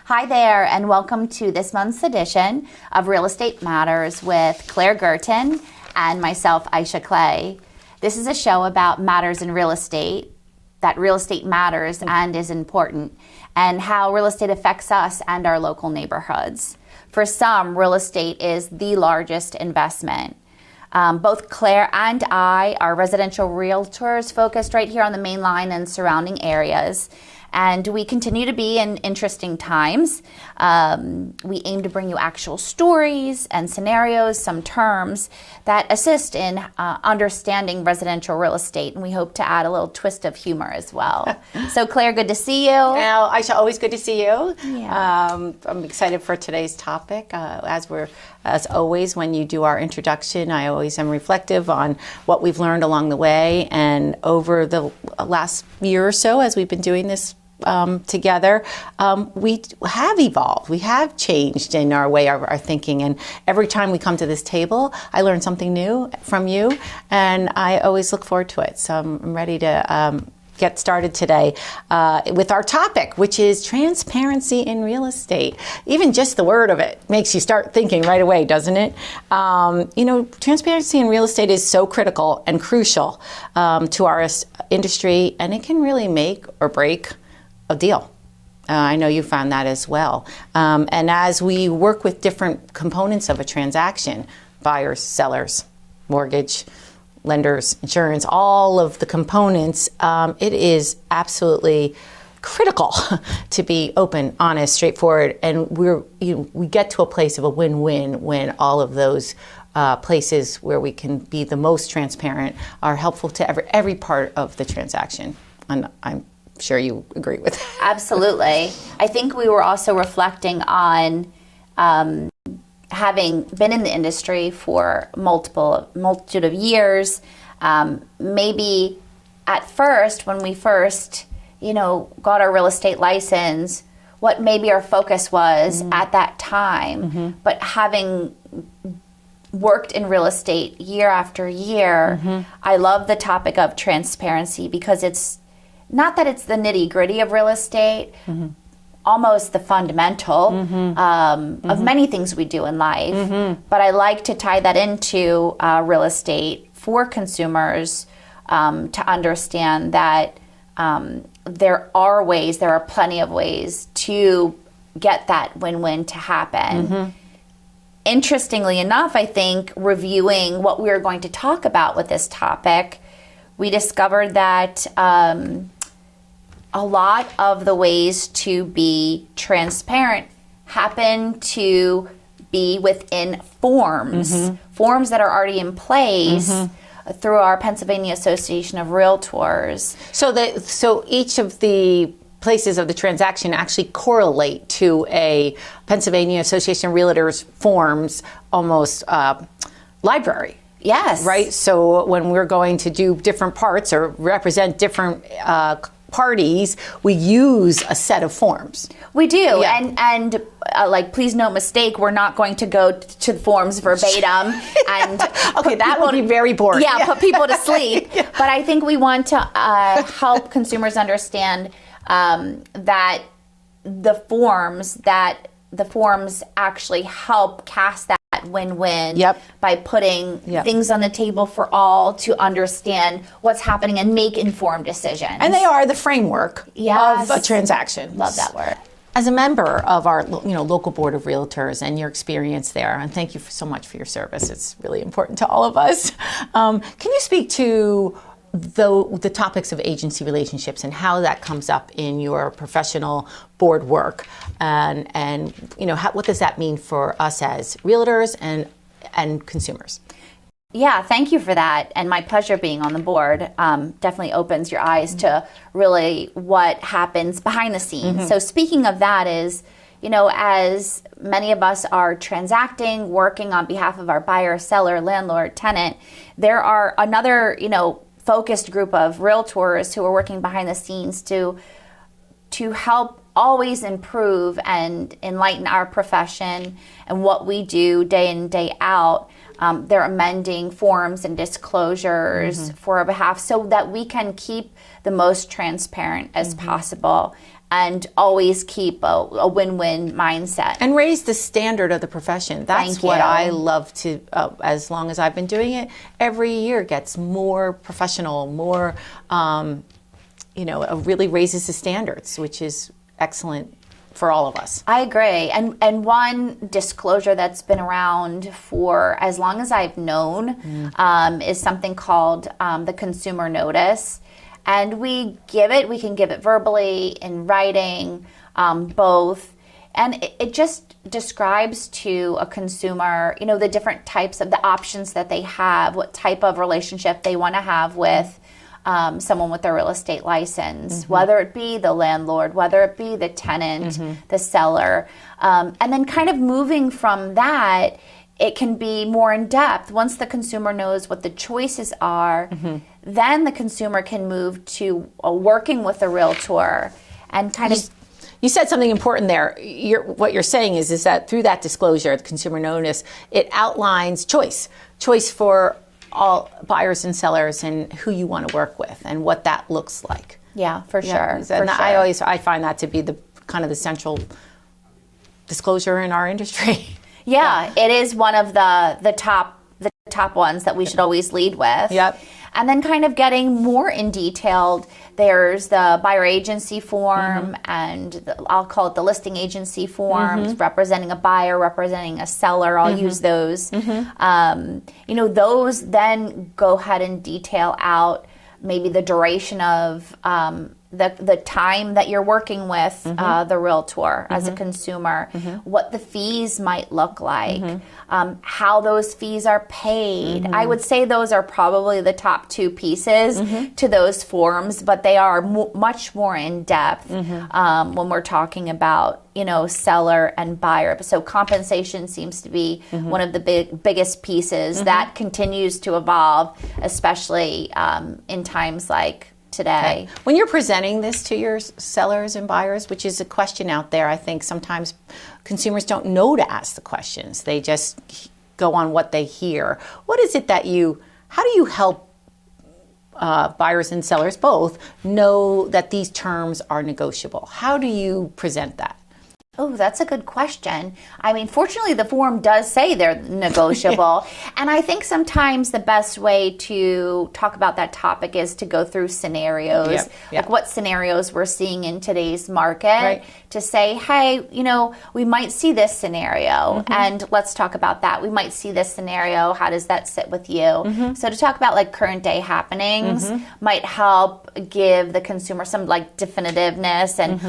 Hi there, and welcome to this month's edition of Real Estate Matters with Claire Gerton and myself, Ayse Clay. This is a show about matters in real estate, that real estate matters and is important, and how real estate affects us and our local neighborhoods. For some, real estate is the largest investment. Both Claire and I are residential realtors focused right here on the main line and surrounding areas. And we continue to be in interesting times. We aim to bring you actual stories and scenarios, some terms that assist in understanding residential real estate. And we hope to add a little twist of humor as well. So Claire, good to see you. Well, Ayse, always good to see you. Yeah. I'm excited for today's topic. As always, when you do our introduction, I always am reflective on what we've learned along the way. And over the last year or so, as we've been doing this together, we have evolved. We have changed in our way of our thinking. And every time we come to this table, I learn something new from you. And I always look forward to it. So I'm ready to get started today with our topic, which is transparency in real estate. Even just the word of it makes you start thinking right away, doesn't it? Transparency in real estate is so critical and crucial to our industry, and it can really make or break a deal. I know you found that as well. And as we work with different components of a transaction, buyers, sellers, mortgage, lenders, insurance, all of the components, it is absolutely critical to be open, honest, straightforward, and we get to a place of a win-win when all of those places where we can be the most transparent are helpful to every part of the transaction. And I'm sure you agree with that. Absolutely. I think we were also reflecting on having been in the industry for multitude of years. Maybe at first, when we first, got our real estate license, what maybe our focus was at that time, but having worked in real estate year after year, I love the topic of transparency because it's not that it's the nitty-gritty of real estate, almost the fundamental of many things we do in life. But I like to tie that into real estate for consumers to understand that there are plenty of ways to get that win-win to happen. Interestingly enough, I think reviewing what we were going to talk about with this topic, we discovered that a lot of the ways to be transparent happen to be within forms that are already in place through our Pennsylvania Association of Realtors. So each of the places of the transaction actually correlate to a Pennsylvania Association of Realtors forms, almost library. Yes. Right? So when we're going to do different parts or represent different parties, we use a set of forms. We do, and please no mistake, we're not going to go to the forms verbatim and okay, that would be very boring. Yeah, put people to sleep. But I think we want to help consumers understand that the forms actually help cast that win-win by putting things on the table for all to understand what's happening and make informed decisions. And they are the framework of a transaction. Love that word. As a member of our local board of realtors and your experience there, and thank you so much for your service. It's really important to all of us. Can you speak to the topics of agency relationships and how that comes up in your professional board work, and what does that mean for us as realtors and consumers? Yeah, thank you for that, and my pleasure being on the board. Definitely opens your eyes to really what happens behind the scenes. So speaking of that is, as many of us are transacting, working on behalf of our buyer, seller, landlord, tenant, there are another, focused group of realtors who are working behind the scenes to help always improve and enlighten our profession and what we do day in, day out. they're amending forms and disclosures for our behalf so that we can keep the most transparent as possible and always keep a win-win mindset. And raise the standard of the profession. That's what I love to, as long as I've been doing it, every year gets more professional, more, it really raises the standards, which is excellent for all of us. I agree. And one disclosure that's been around for as long as I've known is something called the consumer notice. And we can give it verbally, in writing, both. And it just describes to a consumer, the different types of the options that they have, what type of relationship they want to have with someone with a real estate license, whether it be the landlord, whether it be the tenant, the seller. And then kind of moving from that, it can be more in depth. Once the consumer knows what the choices are, then the consumer can move to working with a realtor and kind of... You said something important there. What you're saying is that through that disclosure, the consumer notice, it outlines choice for all buyers and sellers and who you want to work with and what that looks like. Yeah, for sure. I find that to be the kind of the central disclosure in our industry. Yeah, it is one of the top ones that we should always lead with. Yep. And then kind of getting more in detailed, there's the buyer agency form and I'll call it the listing agency forms, representing a buyer, representing a seller. I'll use those. Those then go ahead and detail out maybe the duration of the time that you're working with the realtor as a consumer, what the fees might look like, how those fees are paid. I would say those are probably the top two pieces to those forms, but they are much more in depth when we're talking about seller and buyer. So compensation seems to be one of the biggest pieces that continues to evolve, especially in times like today. Okay. When you're presenting this to your sellers and buyers, which is a question out there, I think sometimes consumers don't know to ask the questions. They just go on what they hear. What is it that how do you help buyers and sellers both know that these terms are negotiable? How do you present that? Oh, that's a good question. I mean, fortunately, the form does say they're negotiable. And I think sometimes the best way to talk about that topic is to go through scenarios, like what scenarios we're seeing in today's market, to say, hey, we might see this scenario, and let's talk about that. We might see this scenario. How does that sit with you? So to talk about like current day happenings might help give the consumer some like definitiveness and,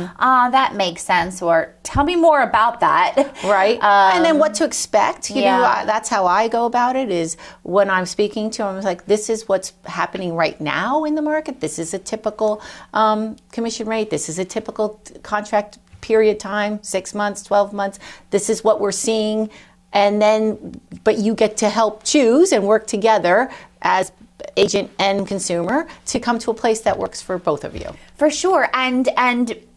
that makes sense, or tell me more about that. Right. And then what to expect. That's how I go about it, is when I'm speaking to them, I'm like, this is what's happening right now in the market. This is a typical commission rate. This is a typical contract period time, 6 months, 12 months. This is what we're seeing. And then, but you get to help choose and work together as agent and consumer to come to a place that works for both of you. For sure. And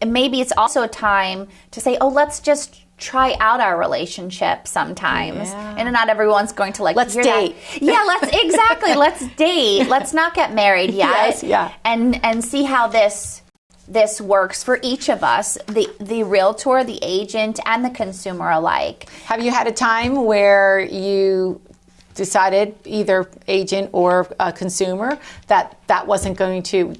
maybe it's also a time to say, let's just try out our relationship sometimes. And not everyone's going to let's date. Let's date. Let's not get married yet. And see how this works for each of us, the realtor, the agent, and the consumer alike. Have you had a time where you decided, either agent or consumer, that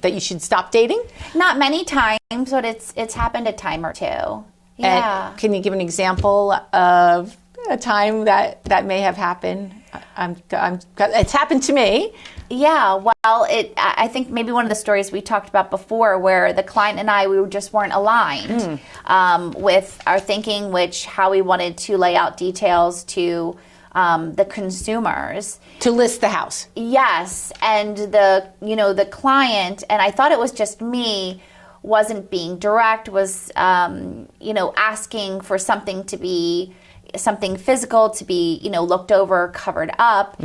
you should stop dating? Not many times, but it's happened a time or two. Yeah. And can you give an example of a time that may have happened? It's happened to me. Yeah, well, I think maybe one of the stories we talked about before, where the client and we just weren't aligned with our thinking, how we wanted to lay out details to the consumers to list the house. Yes, and the client, and I thought it was just me, wasn't being direct, was asking for something to be something physical, to be looked over, covered up,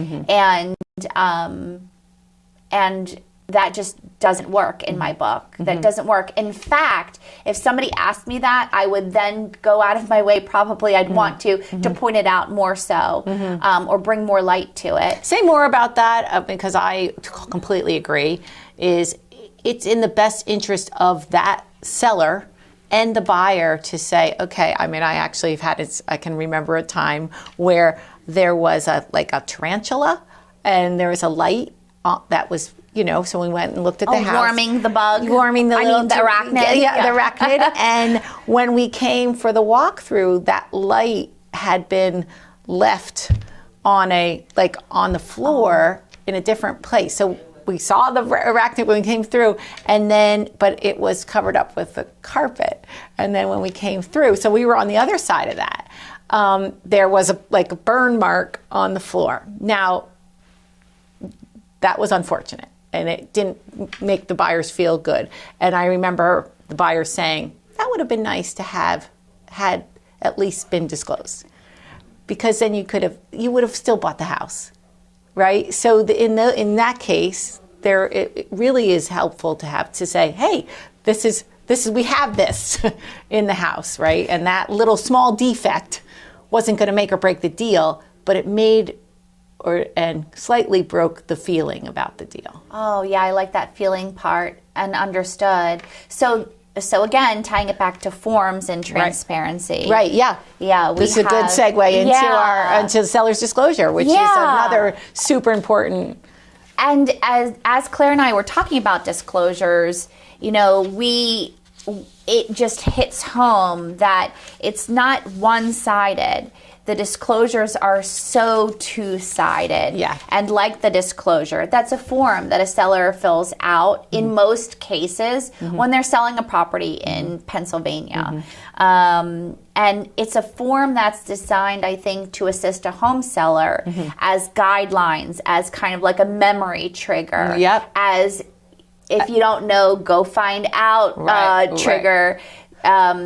and that just doesn't work in my book. That doesn't work. In fact, if somebody asked me that, I would then go out of my way, probably I'd want to point it out more so, or bring more light to it. Say more about that, because I completely agree, is it's in the best interest of that seller and the buyer to say, okay, I mean, I actually have had it, I can remember a time where there was a tarantula and there was a light that was, so we went and looked at the house. Warming the bug. Warming the the arachnid. Yeah, the arachnid. And when we came for the walkthrough, that light had been left on the floor in a different place. So we saw the arachnid when we came through, but it was covered up with the carpet. And then when we came through, so we were on the other side of that, there was a burn mark on the floor. Now, that was unfortunate, and it didn't make the buyers feel good. And I remember the buyers saying, that would have been nice to have had at least been disclosed, because then you would have still bought the house, right? So in that case, it really is helpful to say, hey, we have this in the house, right? And that little small defect wasn't going to make or break the deal, but it made and slightly broke the feeling about the deal. Oh yeah, I like that feeling part, and understood. So again, tying it back to forms and transparency. Right, yeah. Yeah, this is a good segue into the seller's disclosure, which is another super important. And as Claire and I were talking about disclosures, it just hits home that it's not one-sided. The disclosures are so two-sided. Yeah. And like the disclosure, that's a form that a seller fills out in most cases when they're selling a property in Pennsylvania. And it's a form that's designed, I think, to assist a home seller as guidelines, as kind of like a memory trigger. Yep. As if you don't know, go find out trigger.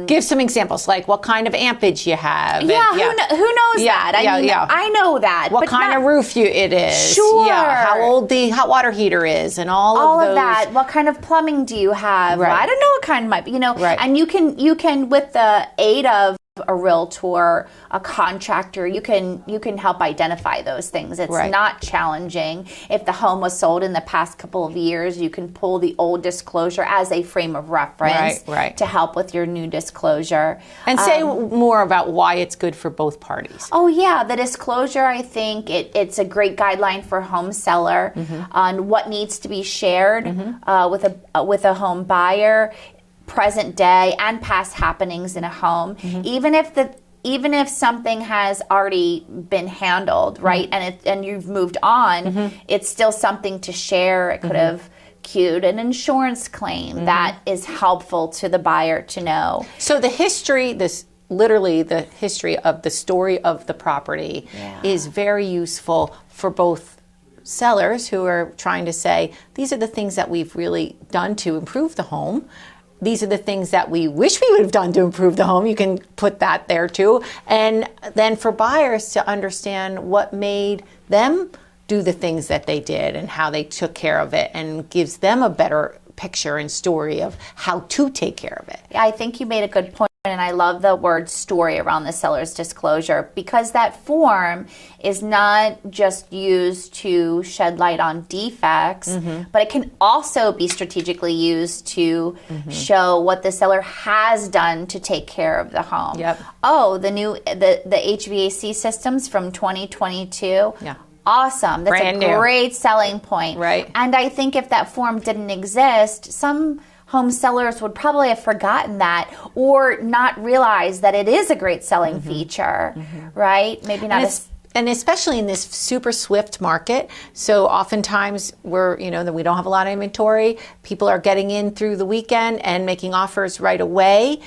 Give some examples, like what kind of ampage you have. Yeah, who knows that? I know that. What kind of roof it is. Sure. Yeah, how old the hot water heater is, and all of those. That. What kind of plumbing do you have? Right. I don't know what kind might be, Right. And you can, with the aid of a realtor, a contractor, you can help identify those things. It's not challenging. If the home was sold in the past couple of years, you can pull the old disclosure as a frame of reference to help with your new disclosure. And say more about why it's good for both parties. Oh yeah, the disclosure, I think it's a great guideline for home seller on what needs to be shared with a home buyer, present day and past happenings in a home, even if something has already been handled, right, and you've moved on, it's still something to share. It could have queued an insurance claim that is helpful to the buyer to know. So the history, literally the history of the story of the property is very useful for both sellers who are trying to say, these are the things that we've really done to improve the home. These are the things that we wish we would have done to improve the home. You can put that there too. And then for buyers to understand what made them do the things that they did and how they took care of it, and gives them a better picture and story of how to take care of it. I think you made a good point. And I love the word story around the seller's disclosure, because that form is not just used to shed light on defects, but it can also be strategically used to show what the seller has done to take care of the home. Yep. Oh, the HVAC systems from 2022. Yeah. Awesome. That's Brand a new. great selling point. Right. And I think if that form didn't exist, some home sellers would probably have forgotten that, or not realize that it is a great selling feature, right? Maybe not and especially in this super swift market. So oftentimes we don't have a lot of inventory. People are getting in through the weekend and making offers right away.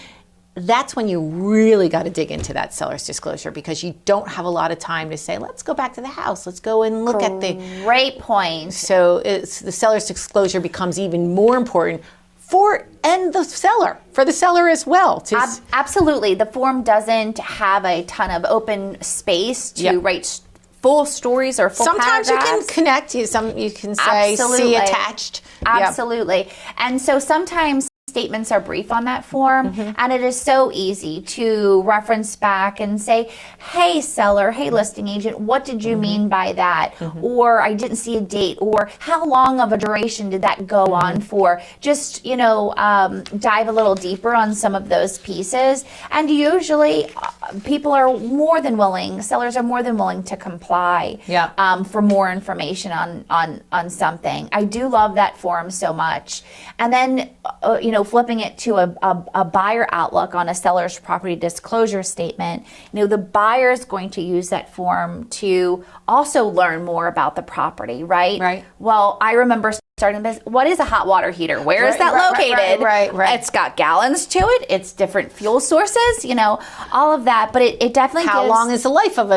That's when you really got to dig into that seller's disclosure, because you don't have a lot of time to say, let's go back to the house. Let's go and look at the... Great point. So the seller's disclosure becomes even more important for the seller as well. Absolutely. The form doesn't have a ton of open space to write full stories or full Sometimes you paragraphs. can connect. You can say see attached. Absolutely. And so sometimes statements are brief on that form, and it is so easy to reference back and say, hey seller, hey listing agent, what did you mean by that? Or I didn't see a date, or how long of a duration did that go on for? Just, dive a little deeper on some of those pieces. And usually people are more than willing, sellers are more than willing to comply for more information on something. I do love that form so much. And then, flipping it to a buyer outlook on a seller's property disclosure statement, the buyer is going to use that form to also learn more about the property, right? Right. Well, I remember starting this. What is a hot water heater? Where is that located? Right. It's got gallons to it. It's different fuel sources, all of that. But it definitely How long is the life of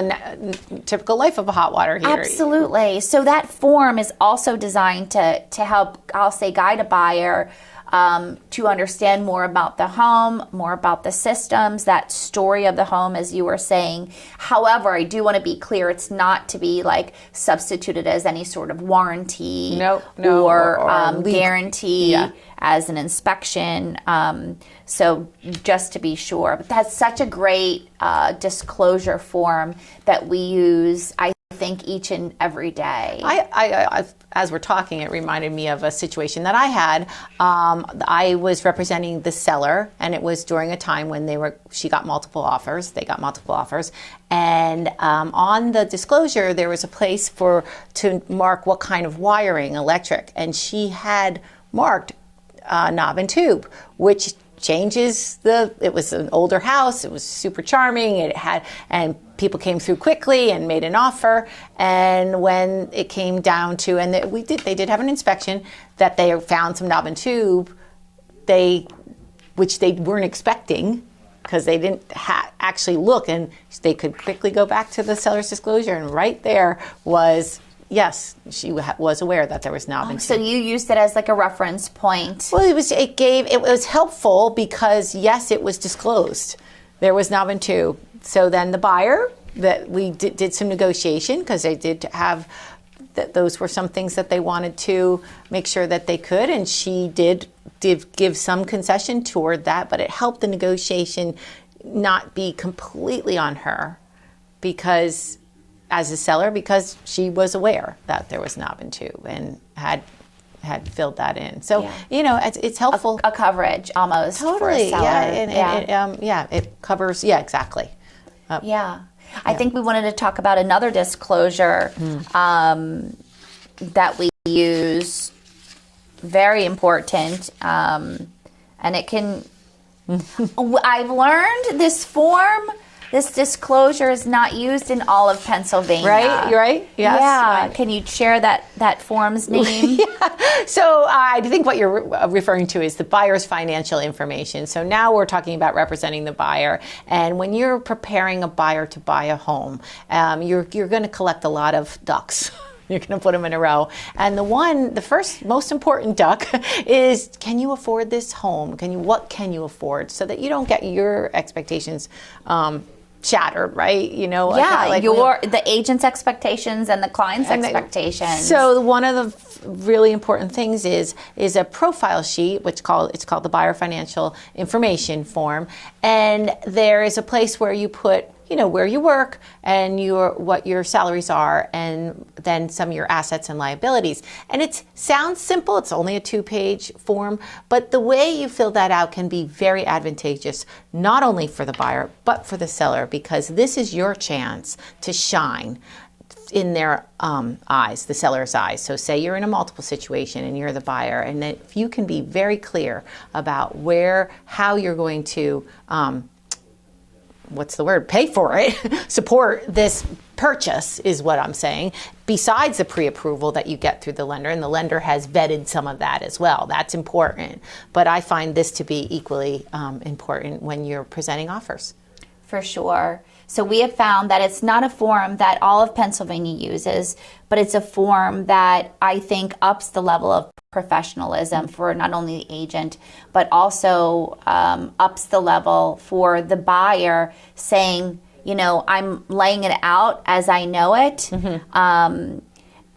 typical life of a hot water heater? Absolutely. So that form is also designed to help, I'll say, guide a buyer to understand more about the home, more about the systems, that story of the home, as you were saying. However, I do want to be clear, it's not to be like substituted as any sort of warranty or guarantee as an inspection. So just to be sure. But that's such a great disclosure form that we use, I think, each and every day. I as we're talking, it reminded me of a situation that I had. I was representing the seller, and it was during a time when she got multiple offers. They got multiple offers, and on the disclosure, there was a place to mark what kind of wiring, electric, and she had marked knob and tube, which changes it was an older house. It was super charming. And people came through quickly and made an offer. And when it came down to, and they did have an inspection, that they found some knob and tube, which they weren't expecting, because they didn't actually look, and they could quickly go back to the seller's disclosure, and right there was, yes, she was aware that there was knob and tube. So you used it as like a reference point. Well, it was helpful because, yes, it was disclosed. There was knob and tube. So then the buyer, that we did some negotiation, because they did have, those were some things that they wanted to make sure that they could, and she did give some concession toward that, but it helped the negotiation not be completely on her, because as a seller, because she was aware that there was knob and tube and had filled that in. So, it's helpful. A coverage almost. Totally. For a seller. It covers, exactly. I think we wanted to talk about another disclosure that we use. Very important. And it can, I've learned this form, this disclosure is not used in all of Pennsylvania. Right? You're right? Yes. Yeah. Right. Can you share that form's name? So I think what you're referring to is the buyer's financial information. So now we're talking about representing the buyer. And when you're preparing a buyer to buy a home, you're going to collect a lot of ducks. You're going to put them in a row. And the first most important duck is, can you afford this home? What can you afford? So that you don't get your expectations shattered, right? The agent's expectations and the client's expectations. So one of the really important things is a profile sheet, it's called the buyer financial information form. And there is a place where you put where you work and what your salaries are, and then some of your assets and liabilities. And it sounds simple. It's only a 2-page form, but the way you fill that out can be very advantageous, not only for the buyer, but for the seller, because this is your chance to shine in their eyes, the seller's eyes. So say you're in a multiple situation and you're the buyer, and that if you can be very clear about how you're going to pay for it, support this purchase is what I'm saying, besides the pre-approval that you get through the lender, and the lender has vetted some of that as well. That's important. But I find this to be equally important when you're presenting offers. For sure. So we have found that it's not a form that all of Pennsylvania uses, but it's a form that I think ups the level of professionalism for not only the agent, but also ups the level for the buyer, saying, I'm laying it out as I know it.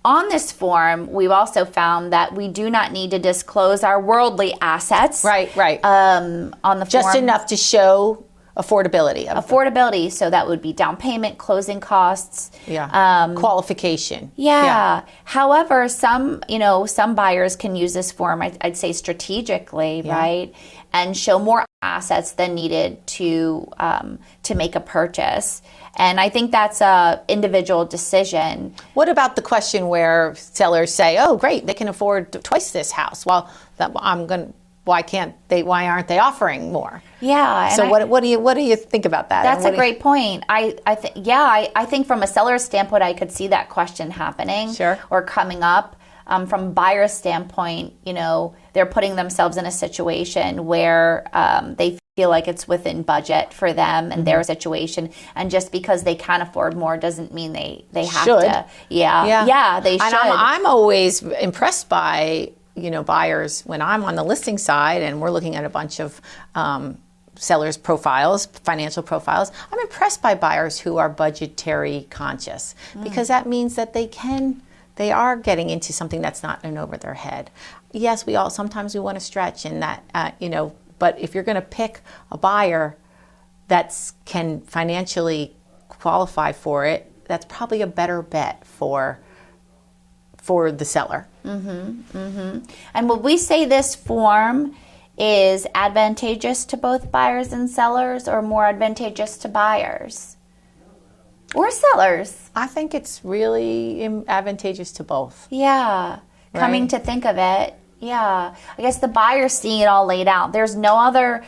On this form, we've also found that we do not need to disclose our worldly assets. Right. On the Just form. enough to show affordability. Affordability, so that would be down payment, closing costs. Qualification. Yeah. However, some buyers can use this form, I'd say strategically, right? And show more assets than needed to make a purchase. And I think that's a individual decision. What about the question where sellers say, "Oh, great, they can afford twice this house. Well, why aren't they offering more?" Yeah. So what do you think about that? That's a great point. I think from a seller's standpoint, I could see that question happening. Sure. Or coming up. From a buyer's standpoint, they're putting themselves in a situation where they feel like it's within budget for them and their situation. And just because they can afford more doesn't mean they have to. Yeah, they should. And I'm always impressed by, buyers when I'm on the listing side and we're looking at a bunch of sellers' profiles, financial profiles. I'm impressed by buyers who are budgetary conscious because that means that they are getting into something that's not in over their head. Yes, sometimes we want to stretch in that, but if you're going to pick a buyer that can financially qualify for it, that's probably a better bet for the seller. And would we say this form is advantageous to both buyers and sellers, or more advantageous to buyers? Or sellers? I think it's really advantageous to both. Yeah. Right? Coming to think of it, yeah. I guess the buyer's seeing it all laid out. There's no other,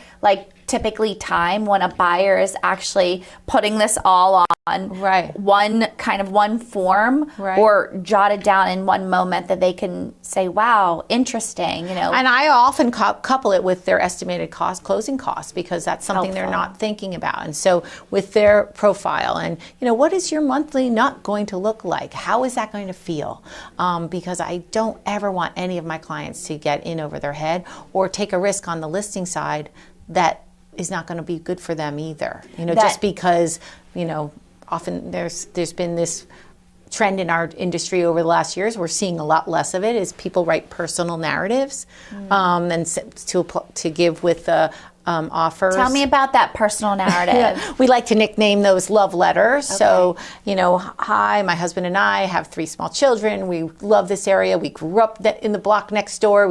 typically time when a buyer is actually putting this all on one form or jotted down in one moment that they can say, wow, interesting, And I often couple it with their estimated closing costs, because that's something they're not thinking about. And so with their profile and, what is your monthly nut going to look like? How is that going to feel? Because I don't ever want any of my clients to get in over their head or take a risk on the listing side that is not going to be good for them either. Just because, often there's been this trend in our industry over the last years. We're seeing a lot less of it, is people write personal narratives and to give with offers. Tell me about that personal narrative. We like to nickname those love letters. Okay. So, hi, my husband and I have 3 small children. We love this area. We grew up in the block next door.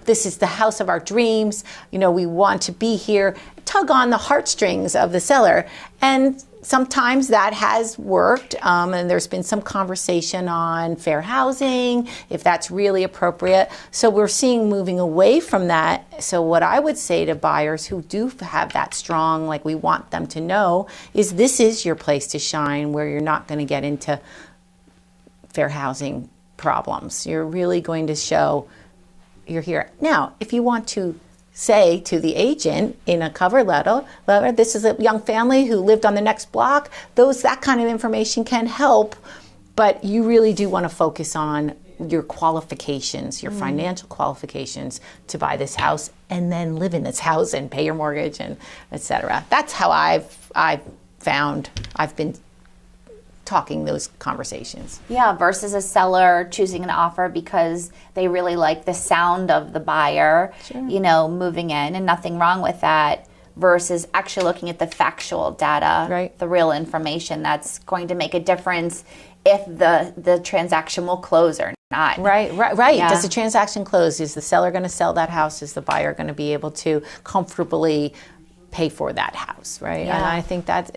This is the house of our dreams. We want to be here. Tug on the heartstrings of the seller. And sometimes that has worked, and there's been some conversation on fair housing, if that's really appropriate. So we're seeing moving away from that. So what I would say to buyers who do have that strong, we want them to know, is this is your place to shine, where you're not going to get into fair housing problems. You're really going to show you're here. Now, if you want to say to the agent in a cover letter, this is a young family who lived on the next block, that kind of information can help, but you really do want to focus on your qualifications, your financial qualifications to buy this house and then live in this house and pay your mortgage and etc. That's how I've been talking those conversations. Yeah, versus a seller choosing an offer because they really like the sound of the buyer, moving in, and nothing wrong with that, versus actually looking at the factual data, the real information that's going to make a difference if the transaction will close or not. Right. Yeah. Does the transaction close? Is the seller going to sell that house? Is the buyer going to be able to comfortably pay for that house, right? Yeah. And I think that's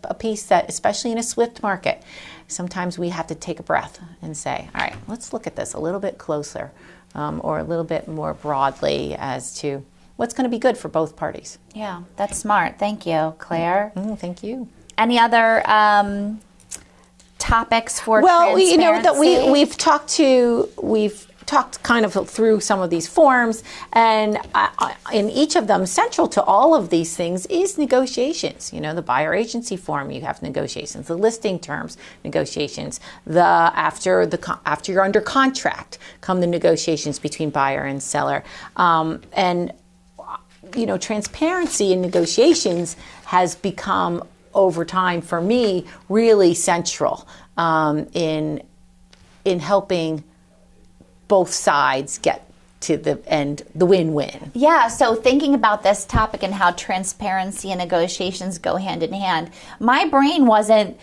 a piece that, especially in a swift market, sometimes we have to take a breath and say, all right, let's look at this a little bit closer, or a little bit more broadly as to what's going to be good for both parties. Yeah, that's smart. Thank you, Claire. Thank you. Any other topics for transparency? Well, that we've talked kind of through some of these forms, and in each of them, central to all of these things is negotiations. The buyer agency form, you have negotiations. The listing terms, negotiations. After you're under contract, come the negotiations between buyer and seller. And transparency in negotiations has become over time, for me, really central in helping both sides get to the end, the win-win. Yeah, so thinking about this topic and how transparency and negotiations go hand in hand, my brain wasn't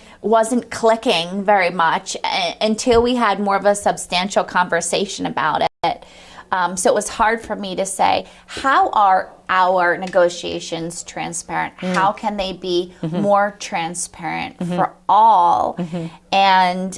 clicking very much until we had more of a substantial conversation about it. So it was hard for me to say, how are our negotiations transparent? How can they be more transparent for all? And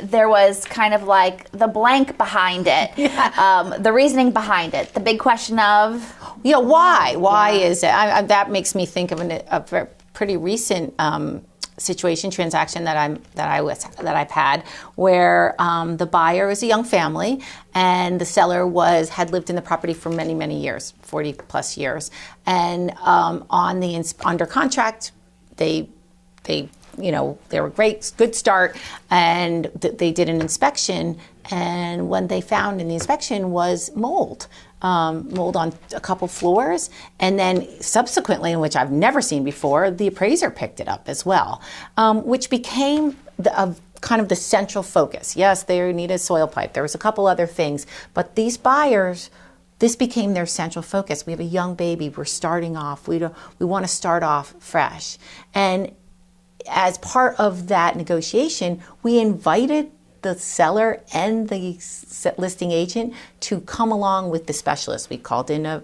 there was kind of like the blank behind it, the reasoning behind it, the big question of, why is it? That makes me think of a pretty recent transaction that I've had, where the buyer was a young family and the seller had lived in the property for many years, 40 plus years, and under contract, they were great, good start, and they did an inspection, and what they found in the inspection was mold on a couple floors, and then subsequently, which I've never seen before, the appraiser picked it up as well, which became kind of the central focus. Yes, they need a soil pipe. There was a couple other things, but these buyers, this became their central focus. We have a young baby. We're starting off. We want to start off fresh, and as part of that negotiation, we invited the seller and the listing agent to come along with the specialist. We called in a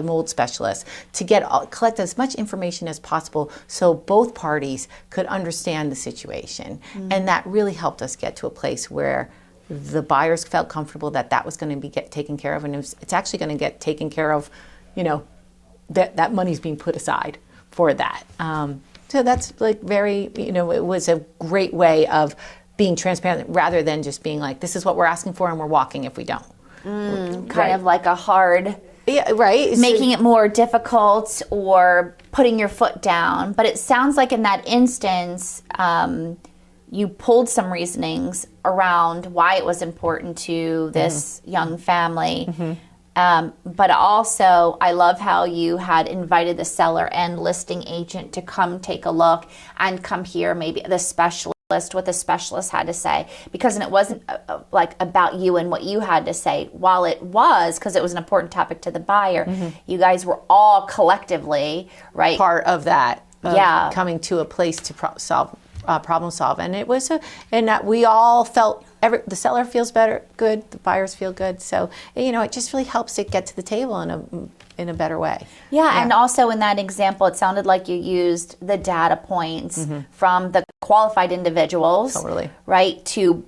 mold specialist to collect as much information as possible so both parties could understand the situation. And that really helped us get to a place where the buyers felt comfortable that was going to be taken care of, and it's actually going to get taken care of, that money's being put aside for that. So that's like it was a great way of being transparent rather than just being like, this is what we're asking for and we're walking if we don't. Kind of like a hard, making it more difficult or putting your foot down. But it sounds like in that instance, you pulled some reasonings around why it was important to this young family. But also, I love how you had invited the seller and listing agent to come take a look and come hear maybe what the specialist had to say, because it wasn't like about you and what you had to say. While it was, because it was an important topic to the buyer, you guys were all collectively part of that. Coming to a place to problem solve, and it was and that we all felt. The seller feels good. The buyers feel good. So it just really helps it get to the table in a better way. Yeah, and also in that example, it sounded like you used the data points from the qualified individuals, right, to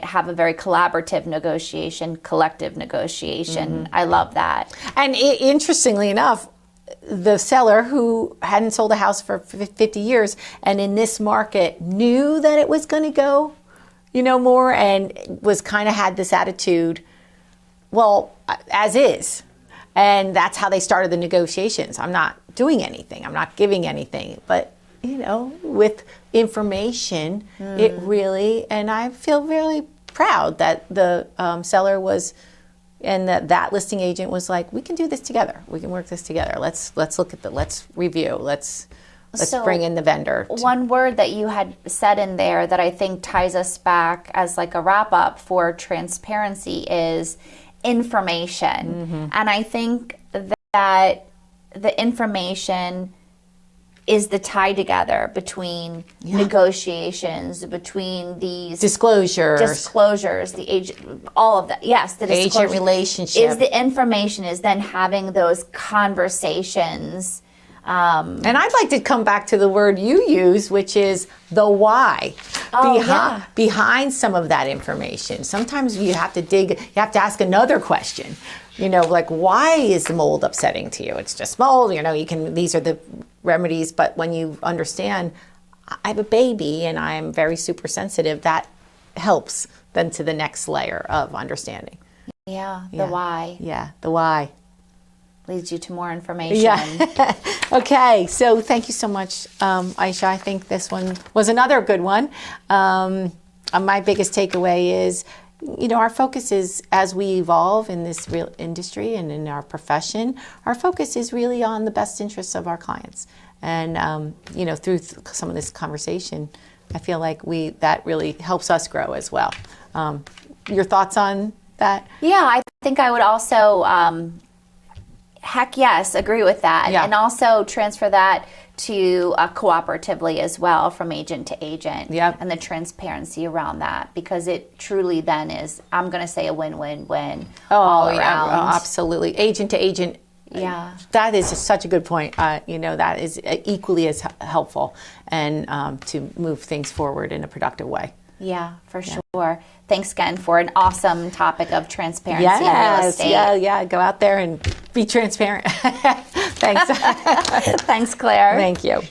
have a very collaborative negotiation, collective negotiation. I love that. And interestingly enough, the seller, who hadn't sold a house for 50 years and in this market knew that it was going to go more, and was kind of had this attitude, well, as is. And that's how they started the negotiations. I'm not doing anything. I'm not giving anything. But, with information, it really, and I feel really proud that the seller was, and that listing agent was like, we can do this together. We can work this together. Let's look at let's review. Let's bring in the vendor. One word that you had said in there that I think ties us back as like a wrap up for transparency is information. And I think that the information is the tie together between negotiations, between these disclosures, the agent, all of that. Yes, the agent relationship is the information is then having those conversations. And I'd like to come back to the word you use, which is the why behind some of that information. Sometimes you have to ask another question, like, why is the mold upsetting to you? It's just mold, these are the remedies. But when you understand, I have a baby and I'm very super sensitive, that helps then to the next layer of understanding. The why. Yeah, the why. Leads you to more information. Yeah. Okay, so thank you so much, Ayse. I think this one was another good one. My biggest takeaway is, our focus is, as we evolve in this real industry and in our profession, our focus is really on the best interests of our clients. And through some of this conversation, I feel like that really helps us grow as well. Your thoughts on that? Yeah, I think I would also, heck yes, agree with that. Yeah. And also transfer that to cooperatively as well from agent to agent. Yep. And the transparency around that, because it truly then is, I'm going to say, a win-win-win all around. Yeah, absolutely. Agent to agent. Yeah. That is such a good point. That is equally as helpful and to move things forward in a productive way. Yeah, for sure. Thanks again for an awesome topic of transparency in real estate. Yeah. Go out there and be transparent. Thanks. Thanks, Claire. Thank you.